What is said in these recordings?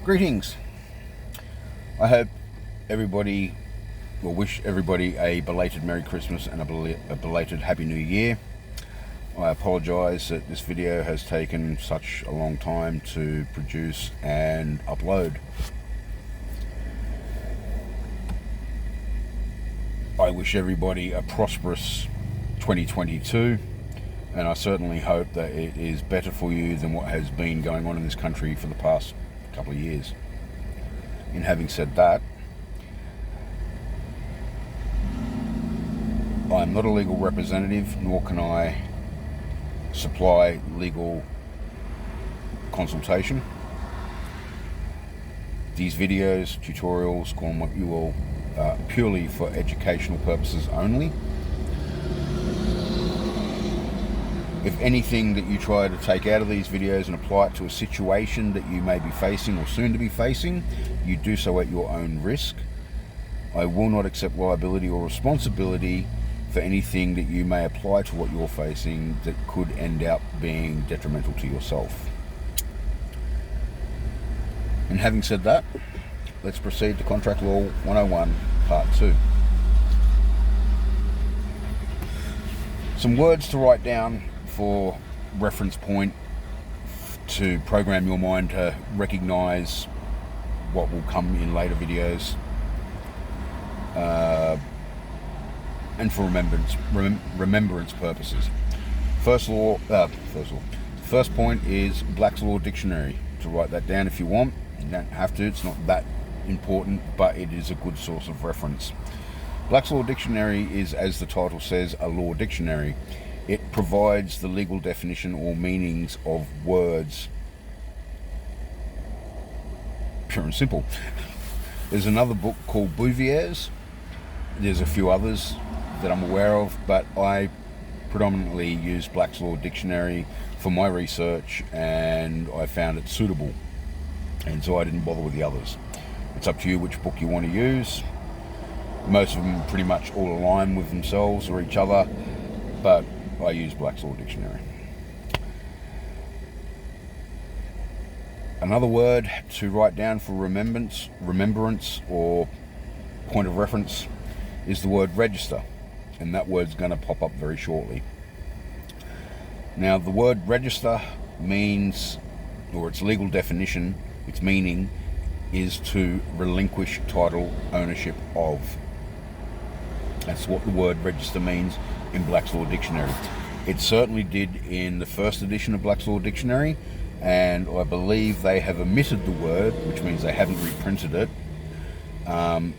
Greetings. I hope everybody, or wish everybody a belated Merry Christmas and a belated Happy New Year. I apologise that this video has taken such a long time to produce and upload. I wish everybody a prosperous 2022, and I certainly hope that it is better for you than what has been going on in this country for the past couple of years. In having said that, I'm not a legal representative, nor can I supply legal consultation. These videos, tutorials, call them what you will, are purely for educational purposes only. If anything that you try to take out of these videos and apply it to a situation that you may be facing or soon to be facing, you do so at your own risk. I will not accept liability or responsibility for anything that you may apply to what you're facing that could end up being detrimental to yourself. And having said that, let's proceed to Contract Law 101, Part 2. Some words to write down for reference point to program your mind to recognize what will come in later videos, and for remembrance purposes. First point is Black's Law Dictionary. To write that down if you want. You don't have to, it's not that important, but it is a good source of reference. Black's Law Dictionary is, as the title says, a law dictionary. It provides the legal definition or meanings of words. Pure and simple. There's another book called Bouvier's. There's a few others that I'm aware of, but I predominantly use Black's Law Dictionary for my research, and I found it suitable, and so I didn't bother with the others. It's up to you which book you want to use. Most of them pretty much all align with themselves or each other, but I use Black's Law Dictionary. Another word to write down for remembrance or point of reference is the word register, and that word's going to pop up very shortly. Now, the word register means, or its legal definition, its meaning, is to relinquish title ownership of. That's what the word register means in Black's Law Dictionary. It certainly did in the first edition of Black's Law Dictionary, and I believe they have omitted the word, which means they haven't reprinted it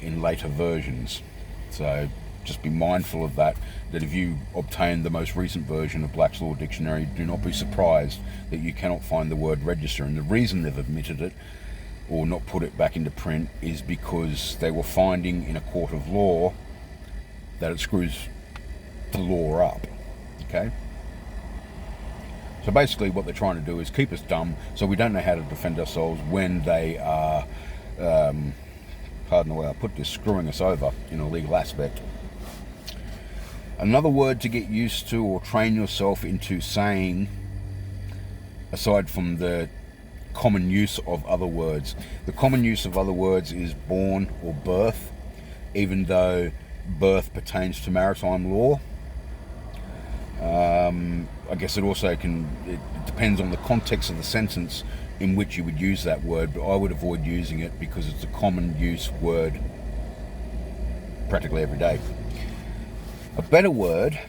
in later versions. So just be mindful of that if you obtain the most recent version of Black's Law Dictionary, do not be surprised that you cannot find the word register. And the reason they've omitted it or not put it back into print is because they were finding in a court of law that it screws the law up. Okay? So basically what they're trying to do is keep us dumb so we don't know how to defend ourselves when they are, pardon the way I put this, screwing us over in a legal aspect. Another word to get used to or train yourself into saying, aside from the common use of other words. The common use of other words is born or birth, even though birth pertains to maritime law. I guess it also it depends on the context of the sentence in which you would use that word, but I would avoid using it because it's a common use word practically every day. A better word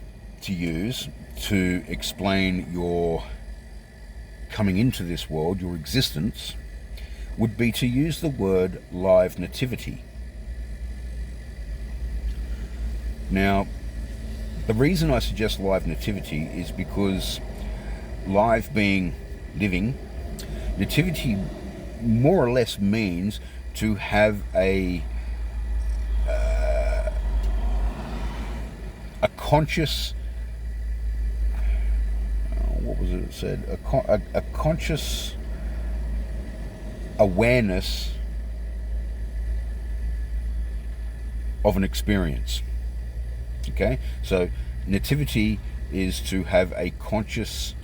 to use to explain your coming into this world, your existence, would be to use the word live nativity. Now, the reason I suggest live nativity is because live being living, nativity more or less means to have a conscious, what was it said? A conscious awareness of an experience. Okay, so nativity is to have a conscious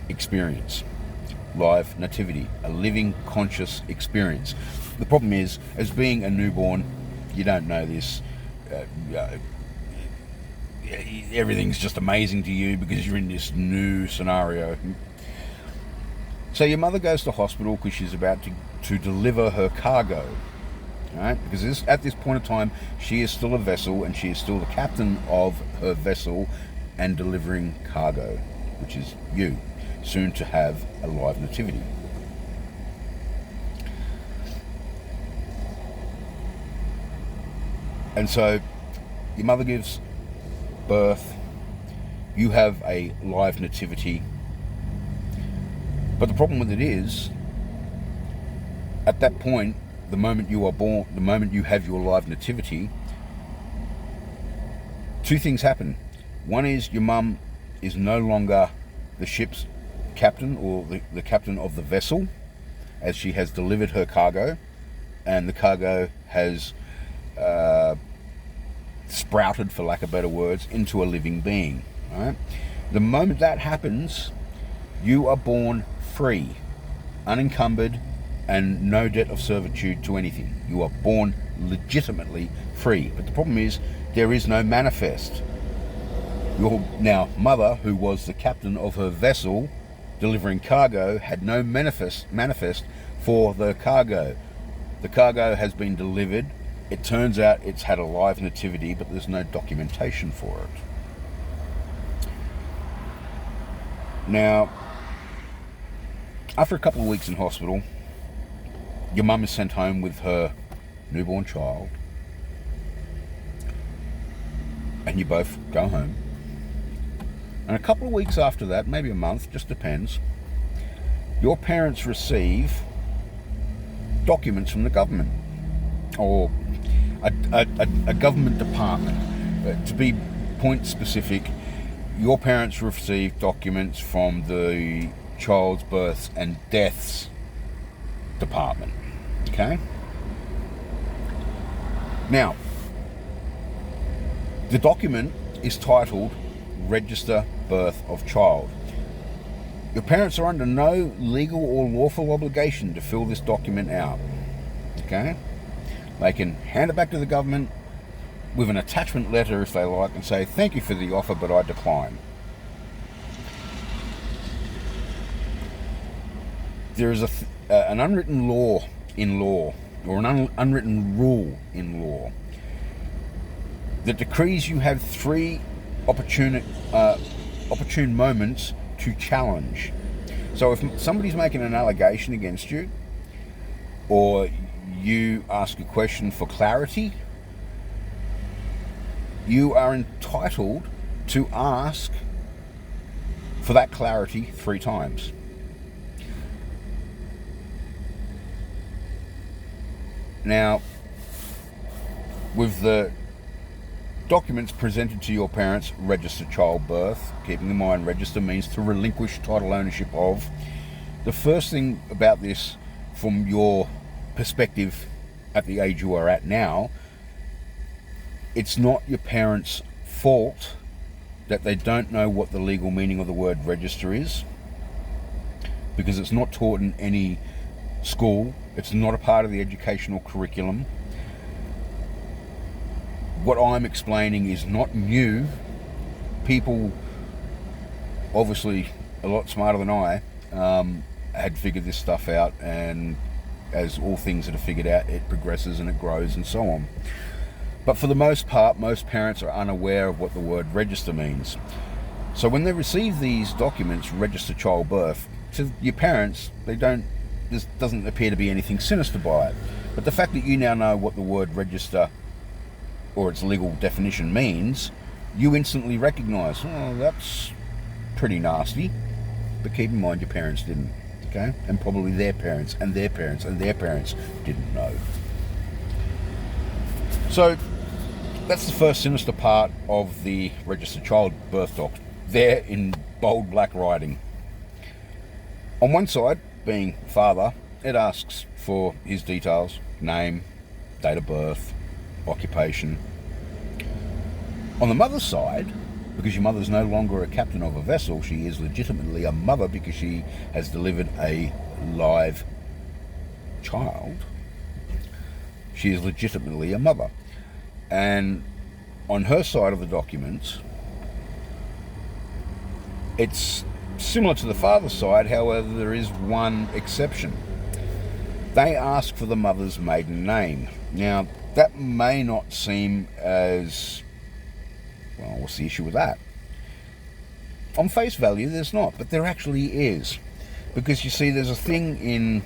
experience. live nativity, a living conscious experience. The problem is, as being a newborn, you don't know this. Everything's just amazing to you because you're in this new scenario. So your mother goes to hospital because she's about to deliver her cargo, right? Because at this point of time, she is still a vessel and she is still the captain of her vessel and delivering cargo, which is you, soon to have a live nativity. And so your mother gives birth, you have a live nativity. But the problem with it is, at that point, the moment you are born, the moment you have your live nativity, two things happen. One is your mum is no longer the ship's captain or the captain of the vessel, as she has delivered her cargo, and the cargo has sprouted, for lack of better words, into a living being. Right? The moment that happens, you are born free, unencumbered, and no debt of servitude to anything. You are born legitimately free. But the problem is, there is no manifest. Your now mother, who was the captain of her vessel delivering cargo, had no manifest for the cargo. The cargo has been delivered. It turns out it's had a live nativity, but there's no documentation for it. Now, after a couple of weeks in hospital, your mum is sent home with her newborn child, and you both go home. And a couple of weeks after that, maybe a month, just depends, your parents receive documents from the government, or a government department. To be point specific, your parents receive documents from the child's births and deaths department. Okay? Now, the document is titled Register Birth of Child. Your parents are under no legal or lawful obligation to fill this document out. Okay? They can hand it back to the government with an attachment letter if they like and say, thank you for the offer, but I decline. There is an unwritten law in law, or an unwritten rule in law, that decrees you have 3 opportune moments to challenge. So if somebody's making an allegation against you, or you ask a question for clarity, you are entitled to ask for that clarity 3 times. Now, with the documents presented to your parents, register childbirth, keeping in mind register means to relinquish title ownership of. The first thing about this, from your perspective at the age you are at now, it's not your parents' fault that they don't know what the legal meaning of the word register is, because it's not taught in any school. It's not a part of the educational curriculum. What I'm explaining is not new. People, obviously a lot smarter than I, had figured this stuff out, and as all things that are figured out, it progresses and it grows and so on. But for the most part, most parents are unaware of what the word register means. So when they receive these documents, register childbirth, to your parents, there doesn't appear to be anything sinister by it. But the fact that you now know what the word register, or its legal definition, means, you instantly recognise, oh, that's pretty nasty. But keep in mind, your parents didn't, okay? And probably their parents and their parents and their parents didn't know. So that's the first sinister part of the registered childbirth doc, there in bold black writing. On one side, being father, it asks for his details: name, date of birth, occupation. On the mother's side, Because your mother's no longer a captain of a vessel, she is legitimately a mother because she has delivered a live child. She is legitimately a mother. And on her side of the documents, it's similar to the father's side, however, there is one exception. They ask for the mother's maiden name. Now, that may not seem as... well, what's the issue with that? On face value, there's not, but there actually is. Because you see, there's a thing in...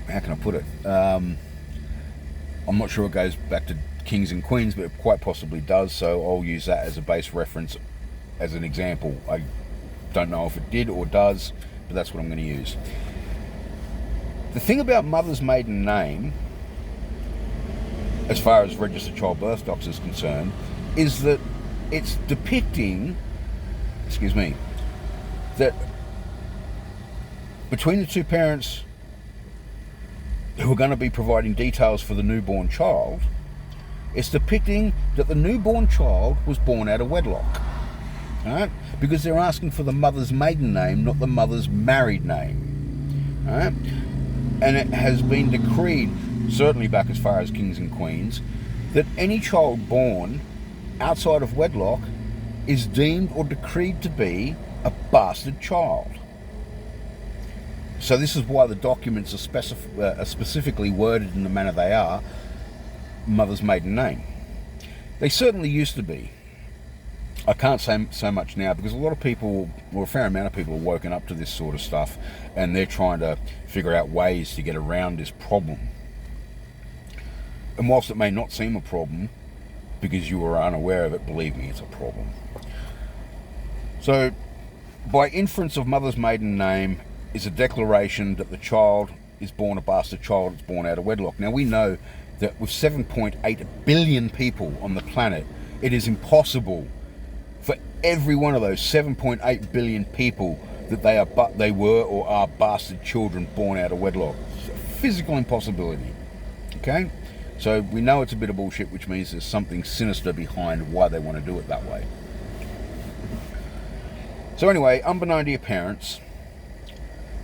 how can I put it? I'm not sure it goes back to kings and queens, but it quite possibly does, so I'll use that as a base reference as an example. I don't know if it did or does, but that's what I'm going to use. The thing about mother's maiden name, as far as registered child birth docs is concerned, is that it's depicting, that between the two parents who are going to be providing details for the newborn child, it's depicting that the newborn child was born out of wedlock. Right? Because they're asking for the mother's maiden name, not the mother's married name. Right? And it has been decreed, certainly back as far as kings and queens, that any child born outside of wedlock is deemed or decreed to be a bastard child. So this is why the documents are specifically worded in the manner they are, mother's maiden name. They certainly used to be. I can't say so much now because a lot of people, or a fair amount of people, are woken up to this sort of stuff and they're trying to figure out ways to get around this problem. And whilst it may not seem a problem because you are unaware of it, believe me, it's a problem. So, by inference of mother's maiden name is a declaration that the child is born a bastard child, it's born out of wedlock. Now we know that with 7.8 billion people on the planet, it is impossible for every one of those 7.8 billion people that they were or are bastard children born out of wedlock. It's a physical impossibility. Okay? So we know it's a bit of bullshit, which means there's something sinister behind why they want to do it that way. So anyway, unbeknown to your parents,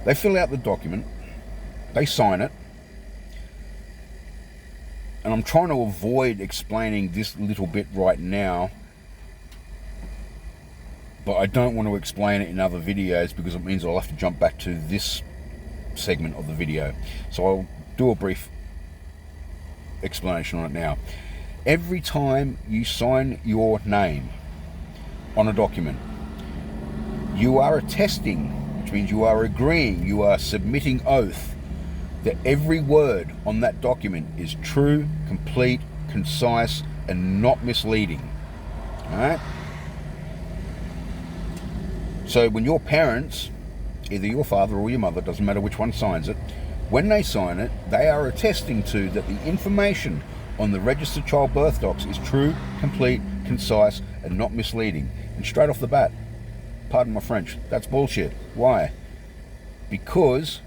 they fill out the document, they sign it, and I'm trying to avoid explaining this little bit right now, but I don't want to explain it in other videos because it means I'll have to jump back to this segment of the video. So I'll do a brief explanation on it now. Every time you sign your name on a document, you are attesting, which means you are agreeing, you are submitting oath that every word on that document is true, complete, concise, and not misleading. Alright? So when your parents, either your father or your mother, doesn't matter which one signs it, when they sign it, they are attesting to that the information on the registered child birth docs is true, complete, concise, and not misleading. And straight off the bat, pardon my French, that's bullshit. Why? Because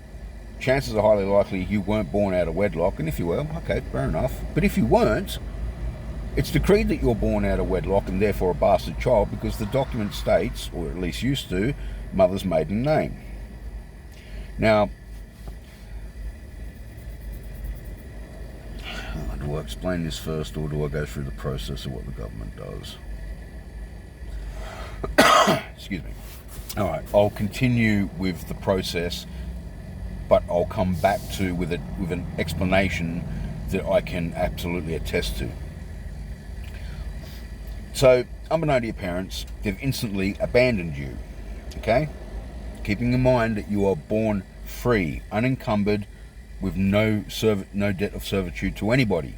chances are highly likely you weren't born out of wedlock, and if you were, okay, fair enough. But if you weren't, it's decreed that you're born out of wedlock and therefore a bastard child because the document states, or at least used to, mother's maiden name. Now, do I explain this first or do I go through the process of what the government does? Excuse me. Alright, I'll continue with the process, but I'll come back to with an explanation that I can absolutely attest to. So, unbeknown to your parents, they've instantly abandoned you, okay? Keeping in mind that you are born free, unencumbered, with no debt of servitude to anybody.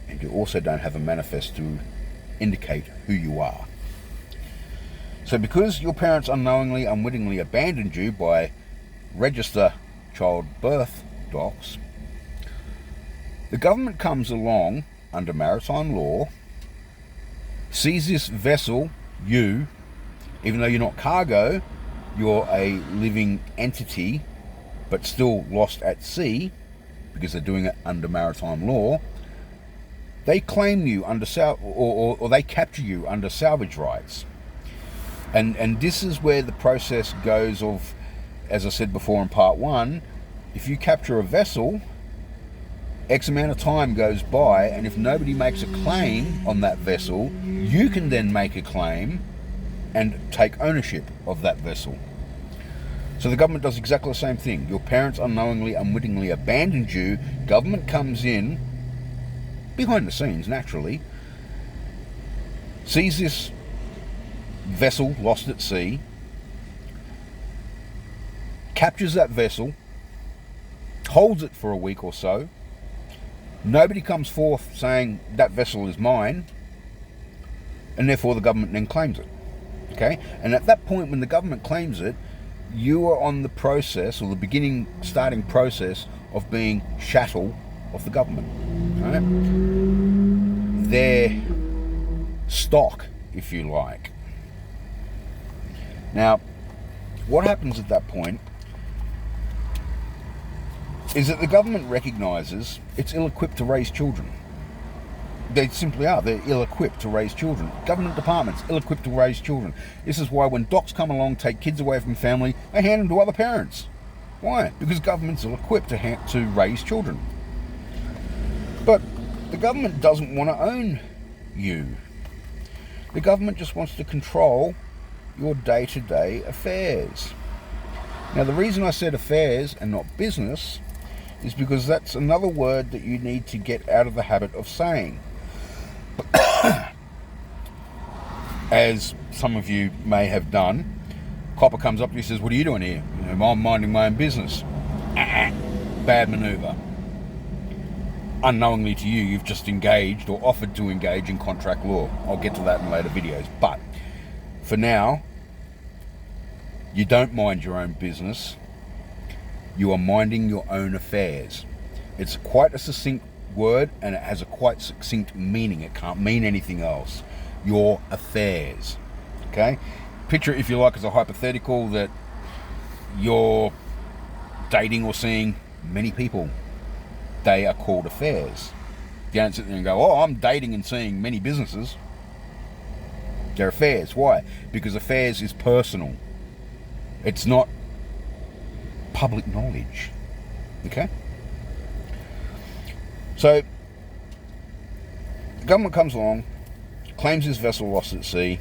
And you also don't have a manifest to indicate who you are. So because your parents unknowingly, unwittingly abandoned you by register child birth docs, the government comes along under maritime law, sees this vessel, you, even though you're not cargo, you're a living entity, but still lost at sea, because they're doing it under maritime law, they claim you under or they capture you under salvage rights. And this is where the process goes of, as I said before in part 1, if you capture a vessel, X amount of time goes by, and if nobody makes a claim on that vessel, you can then make a claim and take ownership of that vessel. So the government does exactly the same thing. Your parents unknowingly, unwittingly abandoned you. Government comes in, behind the scenes, naturally, sees this vessel lost at sea, captures that vessel, holds it for a week or so. Nobody comes forth saying that vessel is mine, and therefore the government then claims it. Okay? And at that point, when the government claims it, you are on the process, or the starting process of being chattel of the government. Right? Their stock, if you like. Now, what happens at that point is that the government recognises it's ill-equipped to raise children. They simply are. They're ill-equipped to raise children. Government departments, ill-equipped to raise children. This is why when docs come along, take kids away from family, they hand them to other parents. Why? Because government's ill-equipped to raise children. But the government doesn't want to own you. The government just wants to control your day-to-day affairs. Now, the reason I said affairs and not business is because that's another word that you need to get out of the habit of saying. As some of you may have done, copper comes up to you and says, "What are you doing here?" You know, "I'm minding my own business." Bad manoeuvre. Unknowingly to you, you've just engaged or offered to engage in contract law. I'll get to that in later videos. But for now, you don't mind your own business. You are minding your own affairs. It's quite a succinct word, and it has a quite succinct meaning. It can't mean anything else. Your affairs. Okay? Picture it, if you like, as a hypothetical that you're dating or seeing many people. They are called affairs. You don't sit there and go, "Oh, I'm dating and seeing many businesses." They're affairs. Why? Because affairs is personal. It's not public knowledge. Okay? So, the government comes along, claims his vessel lost at sea,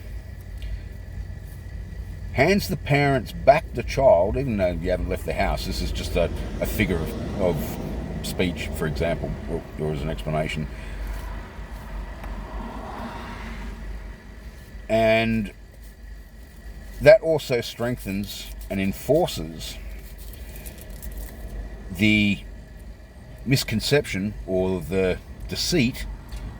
hands the parents back the child, even though you haven't left the house. This is just a figure of speech, for example, or as an explanation. And that also strengthens and enforces the misconception or the deceit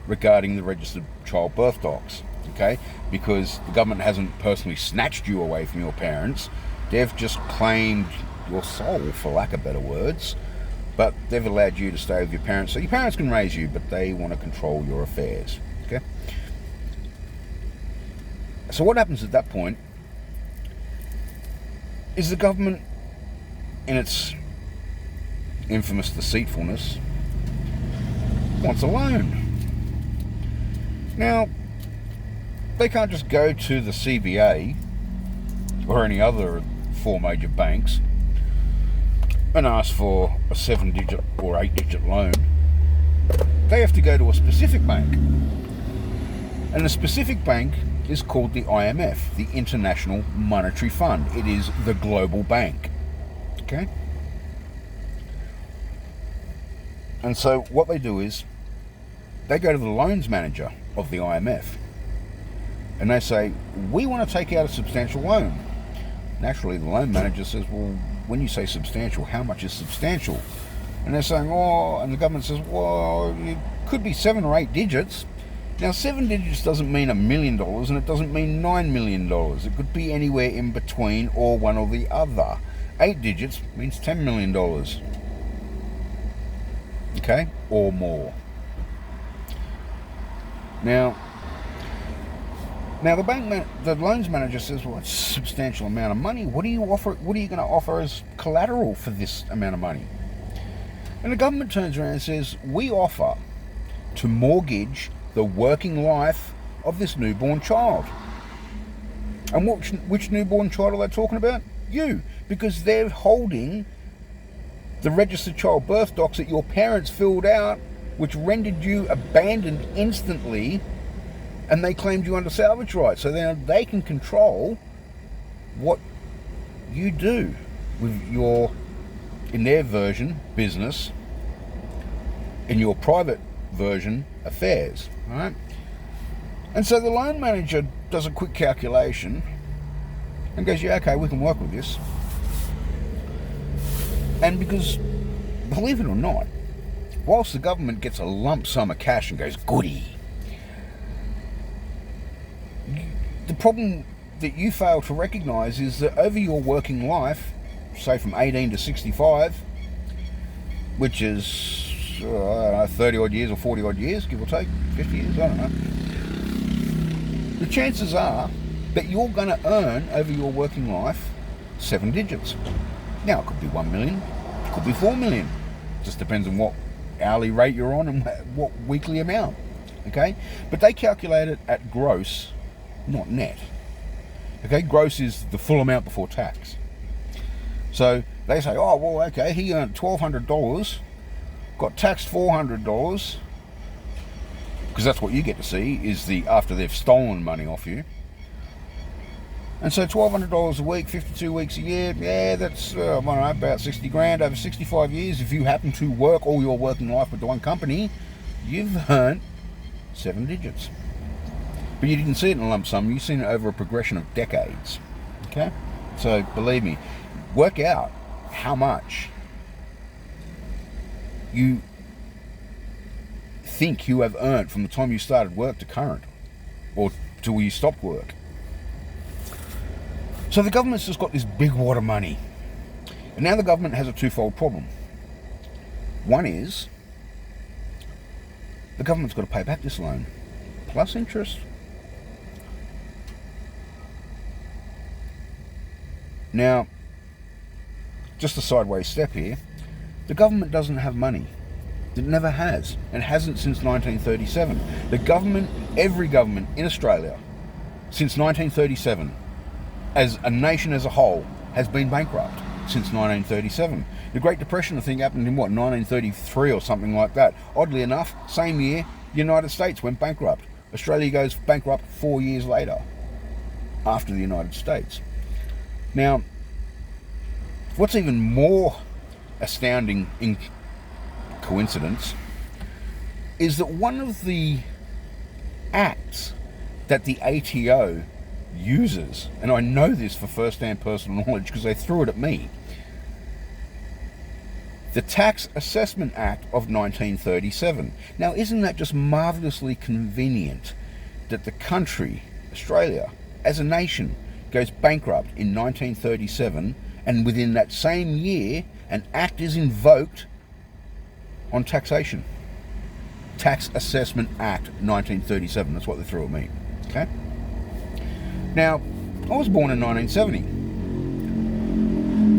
regarding the registered child birth docs. Okay? Because the government hasn't personally snatched you away from your parents. They've just claimed your soul, for lack of better words. But they've allowed you to stay with your parents. So your parents can raise you, but they want to control your affairs. Okay? So what happens at that point is the government, in its infamous deceitfulness, wants a loan. Now, they can't just go to the CBA or any other 4 major banks and ask for a 7-digit or 8-digit loan. They have to go to a specific bank. And the specific bank is called the IMF, the International Monetary Fund. It is the global bank. Okay? And so what they do is they go to the loans manager of the IMF and they say, "We want to take out a substantial loan." Naturally, the loan manager says, "Well, when you say substantial, how much is substantial?" And they're saying, "Oh," and the government says, "Well, it could be 7 or 8 digits. Now, 7 digits doesn't mean $1 million, and it doesn't mean $9 million. It could be anywhere in between, or one or the other. 8 digits means $10 million. Okay? Or more. Now the loans manager says, "Well, it's a substantial amount of money. What are you going to offer as collateral for this amount of money?" And the government turns around and says, "We offer to mortgage the working life of this newborn child. And which newborn child are they talking about? You. Because they're holding the registered child birth docs that your parents filled out, which rendered you abandoned instantly, and they claimed you under salvage rights. So then they can control what you do with your, in their version, business, in your private version, affairs. All right? And so the loan manager does a quick calculation and goes, yeah, okay, we can work with this. And because, believe it or not, whilst the government gets a lump sum of cash and goes, goody, the problem that you fail to recognise is that over your working life, say from 18 to 65, which is 30 odd years or 40 odd years, give or take, 50 years, I don't know, the chances are that you're going to earn over your working life 7 digits. Now, it could be 1 million, it could be 4 million. Just depends on what hourly rate you're on and what weekly amount. Okay? But they calculate it at gross, not net. Okay? Gross is the full amount before tax. So they say, oh, well, okay, he earned $1,200, got taxed $400, because that's what you get to see, is the after they've stolen money off you. And so $1,200 a week, 52 weeks a year, yeah, that's, I don't know, about 60 grand over 65 years. If you happen to work all your working life with the one company, you've earned 7 digits. But you didn't see it in a lump sum, you've seen it over a progression of decades. Okay? So believe me, work out how much you think you have earned from the time you started work to current, or till you stopped work. So the government's just got this big wad of money. And now the government has a twofold problem. One is, the government's got to pay back this loan, plus interest. Now, just a sideways step here, the government doesn't have money. It never has, and hasn't since 1937. The government, every government in Australia, since 1937, as a nation as a whole, has been bankrupt since 1937. The Great Depression, I think, happened in, 1933 or something like that. Oddly enough, same year, the United States went bankrupt. Australia goes bankrupt 4 years later, after the United States. Now, what's even more astounding in coincidence is that one of the acts that the ATO uses, and I know this for first-hand personal knowledge because they threw it at me, the Tax Assessment Act of 1937. Now, isn't that just marvellously convenient that the country, Australia, as a nation, goes bankrupt in 1937, and within that same year, an act is invoked on taxation. Tax Assessment Act 1937, that's what they threw at me. Okay? Now, I was born in 1970.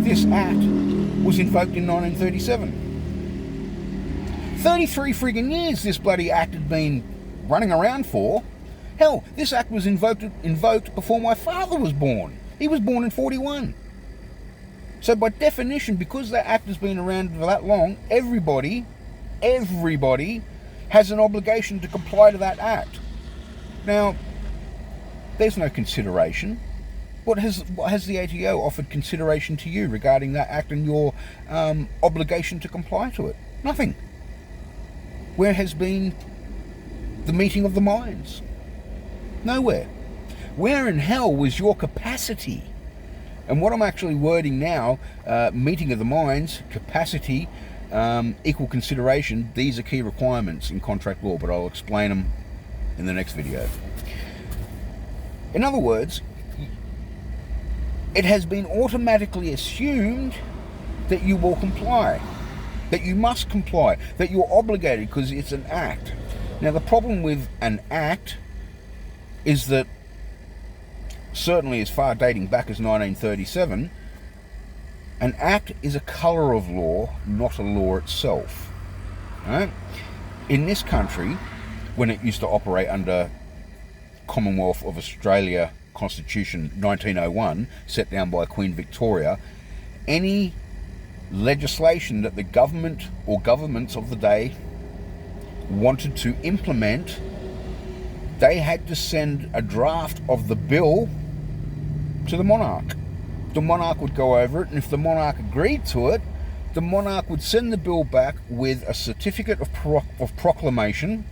This act was invoked in 1937. 33 friggin' years this bloody act had been running around for. Hell, this act was invoked before my father was born. He was born in 41. So by definition, because that act has been around for that long, everybody has an obligation to comply to that act. Now, there's no consideration. What has the ATO offered consideration to you regarding that act and your obligation to comply to it? Nothing. Where has been the meeting of the minds? Nowhere. Where in hell was your capacity? And what I'm actually wording now, meeting of the minds, capacity, equal consideration, these are key requirements in contract law, but I'll explain them in the next video. In other words, it has been automatically assumed that you will comply, that you must comply, that you're obligated because it's an act. Now, the problem with an act is that, certainly as far dating back as 1937, an act is a colour of law, not a law itself. Right? In this country, when it used to operate under Commonwealth of Australia Constitution 1901, set down by Queen Victoria, any legislation that the government or governments of the day wanted to implement, they had to send a draft of the bill to the monarch. The monarch would go over it, and if the monarch agreed to it, the monarch would send the bill back with a certificate of proclamation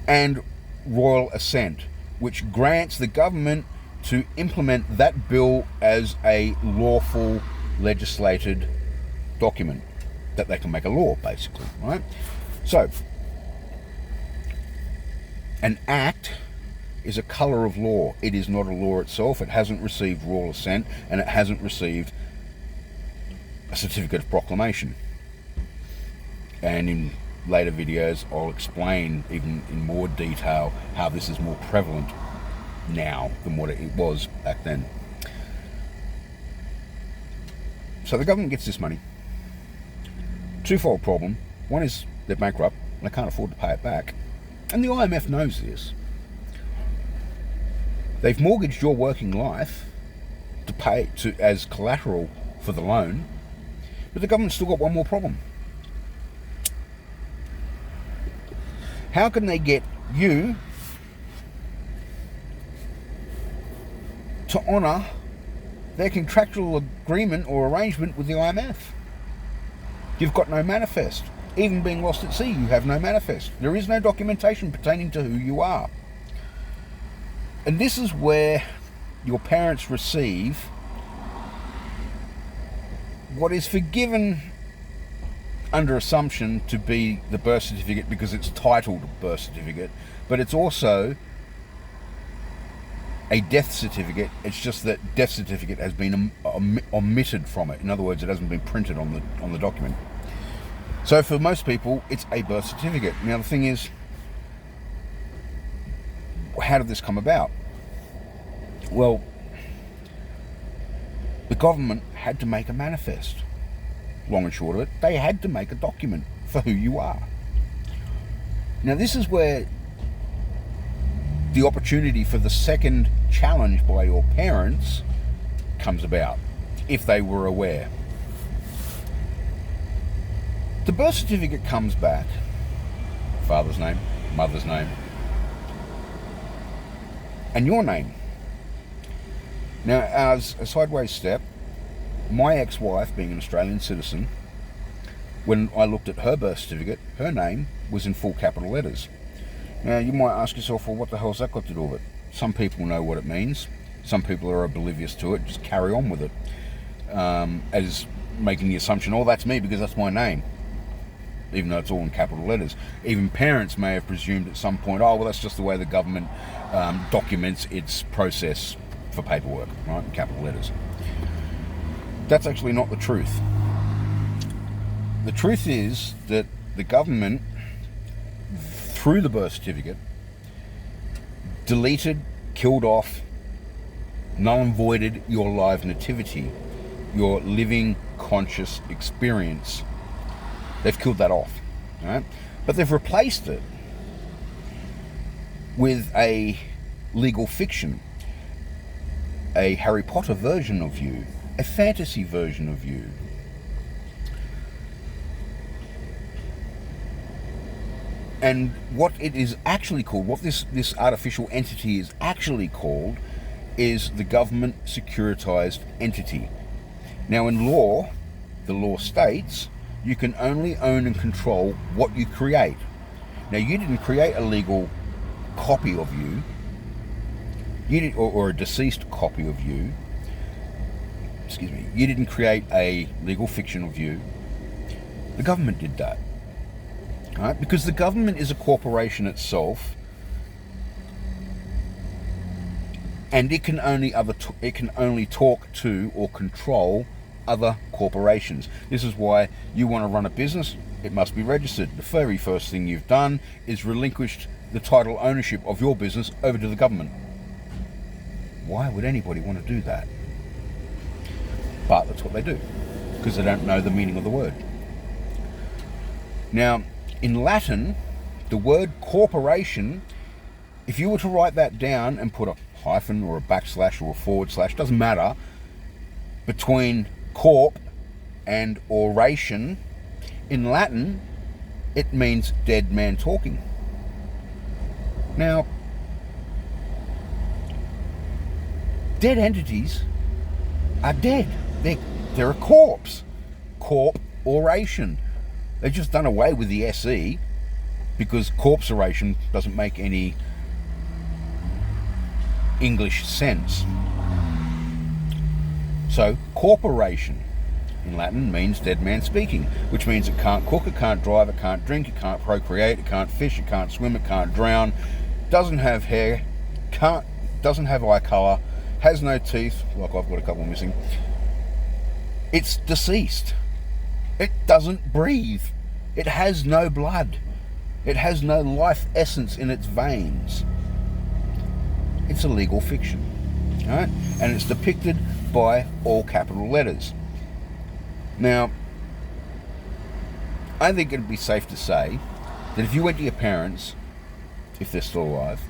and royal assent, which grants the government to implement that bill as a lawful legislated document that they can make a law, basically, right? So, an act is a colour of law. It is not a law itself. It hasn't received royal assent, and it hasn't received a certificate of proclamation. And in later videos, I'll explain even in more detail how this is more prevalent now than what it was back then. So the government gets this money. Twofold problem. One is they're bankrupt and they can't afford to pay it back. And the IMF knows this. They've mortgaged your working life to pay as collateral for the loan, but the government's still got one more problem. How can they get you to honour their contractual agreement or arrangement with the IMF? You've got no manifest. Even being lost at sea, you have no manifest. There is no documentation pertaining to who you are. And this is where your parents receive what is forgiven under assumption to be the birth certificate because it's titled birth certificate, but it's also a death certificate. It's just that death certificate has been omitted from it. In other words, it hasn't been printed on the document. So for most people, it's a birth certificate. Now the thing is, how did this come about? Well, the government had to make a manifest. Long and short of it, they had to make a document for who you are. Now this is where the opportunity for the second challenge by your parents comes about, if they were aware. The birth certificate comes back, father's name, mother's name, and your name. Now, as a sideways step, my ex-wife, being an Australian citizen, when I looked at her birth certificate, her name was in full capital letters. Now, you might ask yourself, well, what the hell's that got to do with it? Some people know what it means. Some people are oblivious to it, just carry on with it, as making the assumption, oh, that's me because that's my name, even though it's all in capital letters. Even parents may have presumed at some point, oh, well, that's just the way the government documents its process for paperwork, right, in capital letters. That's actually not the truth. The truth is that the government, through the birth certificate, deleted, killed off, null and voided your live nativity, your living conscious experience. They've killed that off, right? But they've replaced it with a legal fiction, a Harry Potter version of you, a fantasy version of you. And what it is actually called, what this artificial entity is actually called, is the government securitized entity. Now in law, the law states, you can only own and control what you create. Now you didn't create a legal copy of you, or a deceased copy of you. Excuse me. You didn't create a legal fiction of you. The government did that. Right? Because the government is a corporation itself, and it can only talk to or control other corporations. This is why you want to run a business, it must be registered. The very first thing you've done is relinquished the title ownership of your business over to the government. Why would anybody want to do that? But that's what they do, because they don't know the meaning of the word. Now, In Latin, the word corporation, if you were to write that down and put a hyphen or a backslash or a forward slash, doesn't matter, between corp and oration, in Latin, it means dead man talking. Now, dead entities are dead. They're a corpse. Corp oration. They've just done away with the SE because corpsoration doesn't make any English sense. So, corporation in Latin means dead man speaking, which means it can't cook, it can't drive, it can't drink, it can't procreate, it can't fish, it can't swim, it can't drown, doesn't have hair, doesn't have eye colour, has no teeth, like I've got a couple missing. It's deceased. It doesn't breathe. It has no blood. It has no life essence in its veins. It's a legal fiction, right? And it's depicted by all capital letters. Now, I think it'd be safe to say that if you went to your parents, if they're still alive,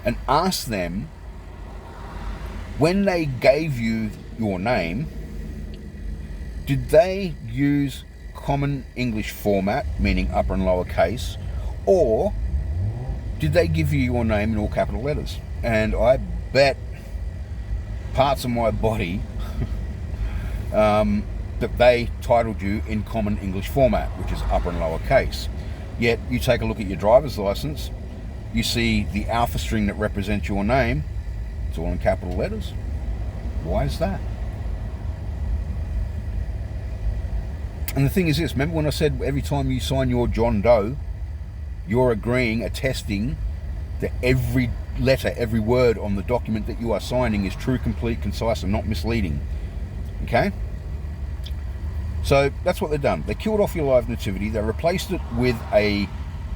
and asked them when they gave you your name, did they use common English format, meaning upper and lower case, or did they give you your name in all capital letters? And I bet parts of my body that they titled you in common English format, which is upper and lower case. Yet you take a look at your driver's license, you see the alpha string that represents your name, it's all in capital letters. Why is that? And the thing is this, remember when I said every time you sign your John Doe, you're agreeing, attesting that every letter, every word on the document that you are signing is true, complete, concise, and not misleading. Okay? So that's what they've done. They killed off your live nativity, they replaced it with a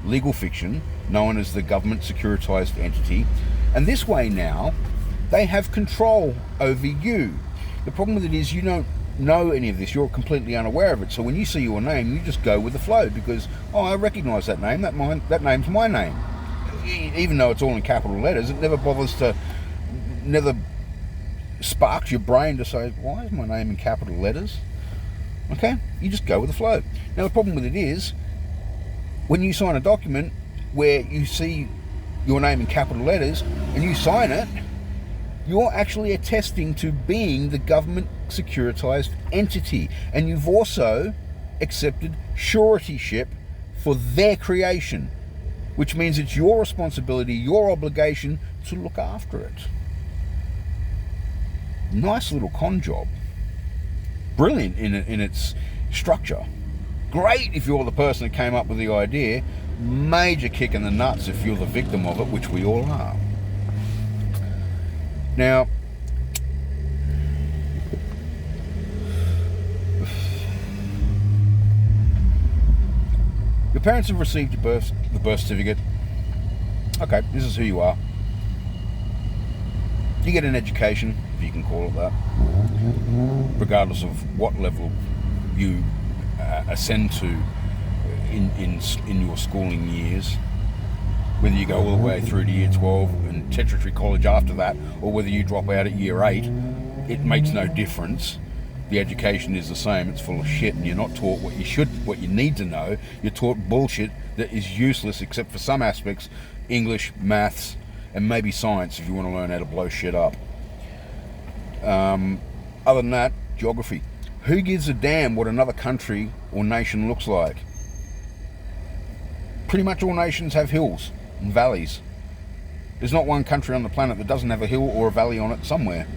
legal fiction known as the government securitized entity, and this way now they have control over you. The problem with it is you don't know any of this, you're completely unaware of it, so when you see your name you just go with the flow because, oh, I recognise that name, that name's my name. Even though it's all in capital letters, it never sparks your brain to say, why is my name in capital letters? Okay, you just go with the flow. Now the problem with it is, when you sign a document where you see your name in capital letters and you sign it, you're actually attesting to being the government securitized entity, and you've also accepted suretyship for their creation, which means it's your responsibility, your obligation to look after it. Nice little con job. Brilliant in its structure. Great if you're the person that came up with the idea. Major kick in the nuts if you're the victim of it, which we all are. Now, your parents have received the birth certificate. Okay, this is who you are. You get an education, if you can call it that, regardless of what level you ascend to in your schooling years. Whether you go all the way through to year 12 and tertiary college after that, or whether you drop out at year 8, it makes no difference. The education is the same. It's full of shit, and you're not taught what you need to know. You're taught bullshit that is useless, except for some aspects: English, maths, and maybe science if you want to learn how to blow shit up. Other than that, geography. Who gives a damn what another country or nation looks like? Pretty much all nations have hills and valleys. There's not one country on the planet that doesn't have a hill or a valley on it somewhere.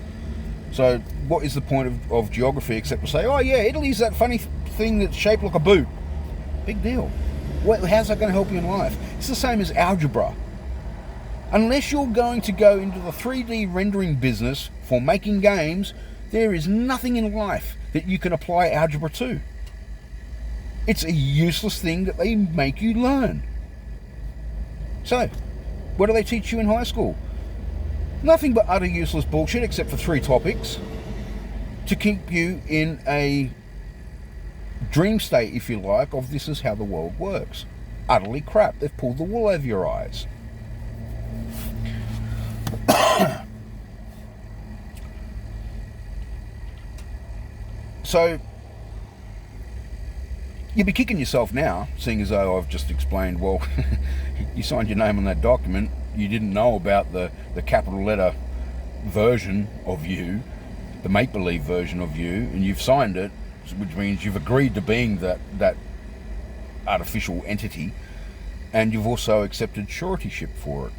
So what is the point of geography except to say, oh yeah, Italy's that funny thing that's shaped like a boot? Big deal. How's that going to help you in life? It's the same as algebra. Unless you're going to go into the 3D rendering business for making games, there is nothing in life that you can apply algebra to. It's a useless thing that they make you learn. So, what do they teach you in high school? Nothing but utter useless bullshit except for 3 topics to keep you in a dream state, if you like, of this is how the world works. utterly crap. They've pulled the wool over your eyes. So you'd be kicking yourself now, seeing as though I've just explained, well, you signed your name on that document, you didn't know about the capital letter version of you, the make-believe version of you, and you've signed it, which means you've agreed to being that artificial entity, and you've also accepted suretyship for it.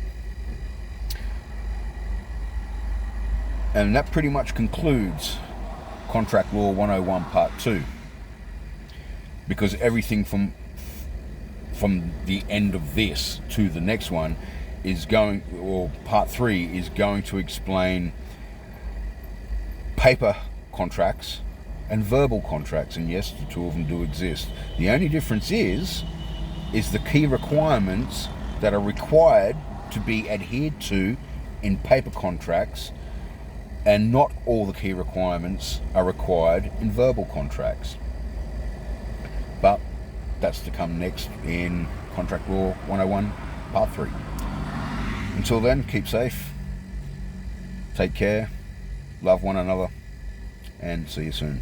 And that pretty much concludes Contract Law 101 Part 2. Because everything from the end of this to the next one is going, or Part 3 is going to explain paper contracts and verbal contracts, and yes, the two of them do exist. The only difference is the key requirements that are required to be adhered to in paper contracts, and not all the key requirements are required in verbal contracts. But that's to come next in Contract Law 101 Part 3. Until then, keep safe, take care, love one another, and see you soon.